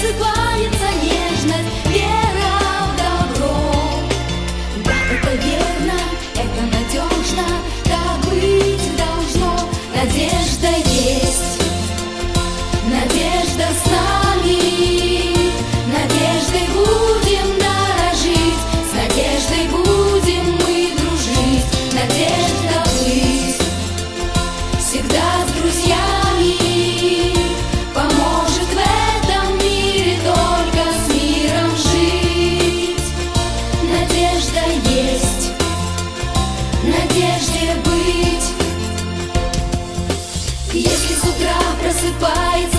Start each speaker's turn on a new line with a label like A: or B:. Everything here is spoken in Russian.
A: просыпается нежность, вера в добро. Да, это верно, это надежно, так быть должно. Надежда есть, надежда с нами, надеждой будем дорожить, с надеждой будем мы дружить. Надежда быть всегда с друзьями поможет в этом мире только с миром жить. Надежда есть, надежде быть. Если с утра просыпается